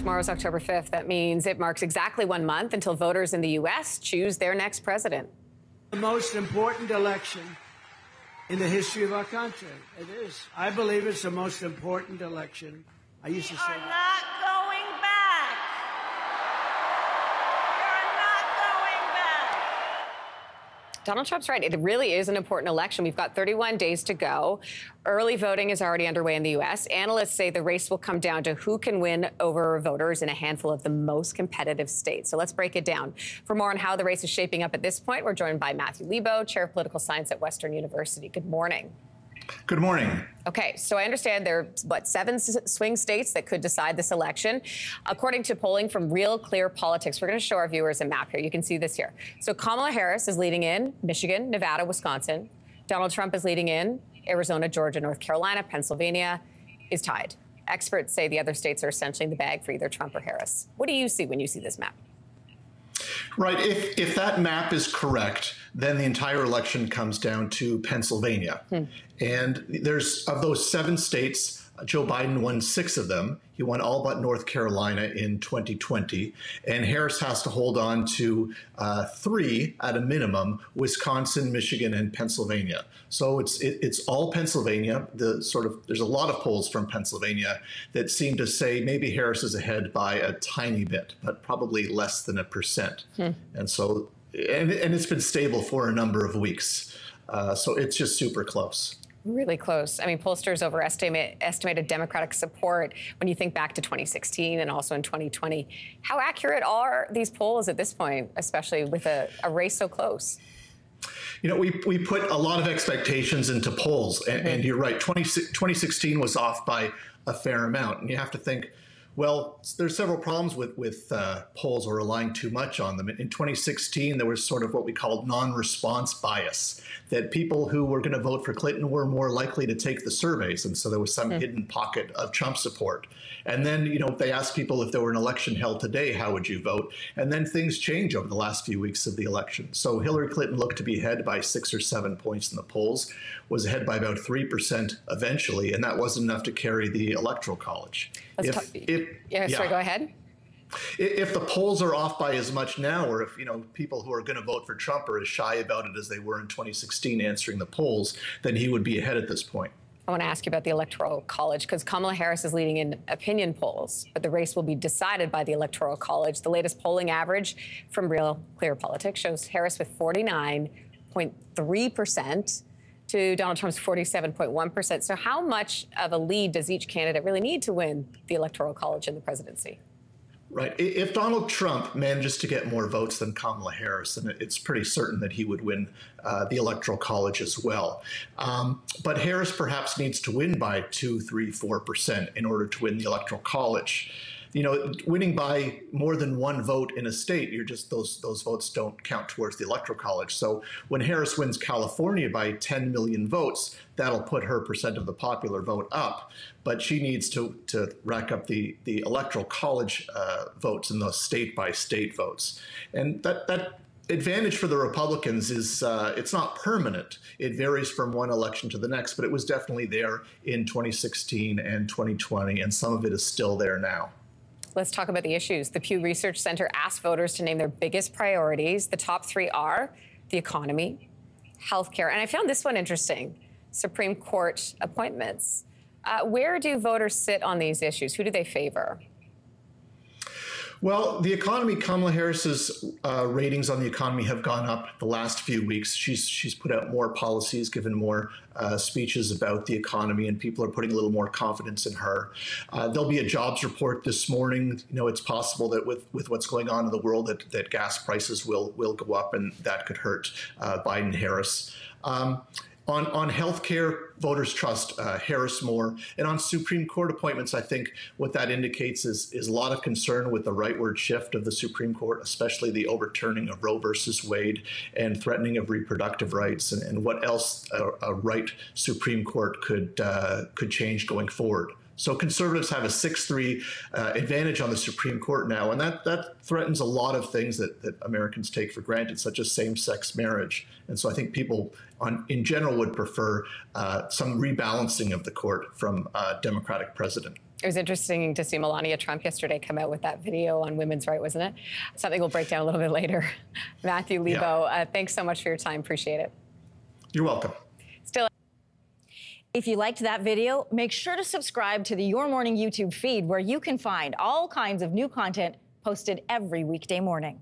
Tomorrow's October 5th. That means it marks exactly 1 month until voters in the U.S. choose their next president. The most important election in the history of our country. It is. I believe it's the most important election. I used to say You're not going back. You're not going back. Donald Trump's right. It really is an important election. We've got 31 days to go. Early voting is already underway in the U.S. Analysts say the race will come down to who can win over voters in a handful of the most competitive states. So let's break it down. For more on how the race is shaping up at this point, we're joined by Matthew Lebo, Chair of Political Science at Western University. Good morning. Good morning. Okay, so I understand there are, 7 swing states that could decide this election. According to polling from Real Clear Politics, we're going to show our viewers a map here. You can see this here. So Kamala Harris is leading in Michigan, Nevada, Wisconsin. Donald Trump is leading in Arizona, Georgia, North Carolina. Pennsylvania is tied. Experts say the other states are essentially in the bag for either Trump or Harris. What do you see when you see this map? Right. If that map is correct, then the entire election comes down to Pennsylvania. And there's, of those 7 states, Joe Biden won 6 of them. He won all but North Carolina in 2020. And Harris has to hold on to 3 at a minimum: Wisconsin, Michigan, and Pennsylvania. So it's all Pennsylvania. There's a lot of polls from Pennsylvania that seem to say maybe Harris is ahead by a tiny bit, but probably less than 1%. And so, and it's been stable for a number of weeks. So it's just super close. Really close. I mean, pollsters estimated Democratic support when you think back to 2016 and also in 2020. How accurate are these polls at this point, especially with a race so close? You know, we put a lot of expectations into polls, and you're right, 2016 was off by a fair amount. And you have to think, well, there's several problems with polls or relying too much on them. In 2016, there was sort of what we called non-response bias, that people who were going to vote for Clinton were more likely to take the surveys. And so there was some hidden pocket of Trump support. And then, you know, they asked people if there were an election held today, how would you vote? And then things change over the last few weeks of the election. So Hillary Clinton looked to be ahead by 6 or 7 points in the polls, was ahead by about 3% eventually, and that wasn't enough to carry the Electoral College. Sorry, go ahead. If the polls are off by as much now, or if, you know, people who are going to vote for Trump are as shy about it as they were in 2016 answering the polls, then he would be ahead at this point. I want to ask you about the Electoral College, because Kamala Harris is leading in opinion polls, but the race will be decided by the Electoral College. The latest polling average from Real Clear Politics shows Harris with 49.3% to Donald Trump's 47.1%. So how much of a lead does each candidate really need to win the Electoral College and the presidency? Right. If Donald Trump manages to get more votes than Kamala Harris, then it's pretty certain that he would win the Electoral College as well. But Harris perhaps needs to win by 2, 3, 4% in order to win the Electoral College. You know, winning by more than 1 vote in a state, those votes don't count towards the Electoral College. So when Harris wins California by 10 million votes, that'll put her percent of the popular vote up. But she needs to rack up the Electoral College votes and those state-by-state votes. And that advantage for the Republicans is it's not permanent. It varies from one election to the next, but it was definitely there in 2016 and 2020, and some of it is still there now. Let's talk about the issues. The Pew Research Center asked voters to name their biggest priorities. The top 3 are the economy, healthcare, and I found this one interesting: Supreme Court appointments. Where do voters sit on these issues? Who do they favor? Well, the economy, Kamala Harris's ratings on the economy have gone up the last few weeks. She's put out more policies, given more speeches about the economy, and people are putting a little more confidence in her. There'll be a jobs report this morning. You know, it's possible that with what's going on in the world, that gas prices will go up, and that could hurt Biden-Harris. On health care, voters trust Harris more. And on Supreme Court appointments, I think what that indicates is a lot of concern with the rightward shift of the Supreme Court, especially the overturning of Roe versus Wade and threatening of reproductive rights, and what else a right Supreme Court could change going forward. So conservatives have a 6-3 advantage on the Supreme Court now, and that threatens a lot of things that Americans take for granted, such as same-sex marriage. And so I think people in general would prefer some rebalancing of the court from a Democratic president. It was interesting to see Melania Trump yesterday come out with that video on women's rights, wasn't it? Something we'll break down a little bit later. Matthew Lebo, thanks so much for your time. Appreciate it. You're welcome. Still. If you liked that video, make sure to subscribe to the Your Morning YouTube feed, where you can find all kinds of new content posted every weekday morning.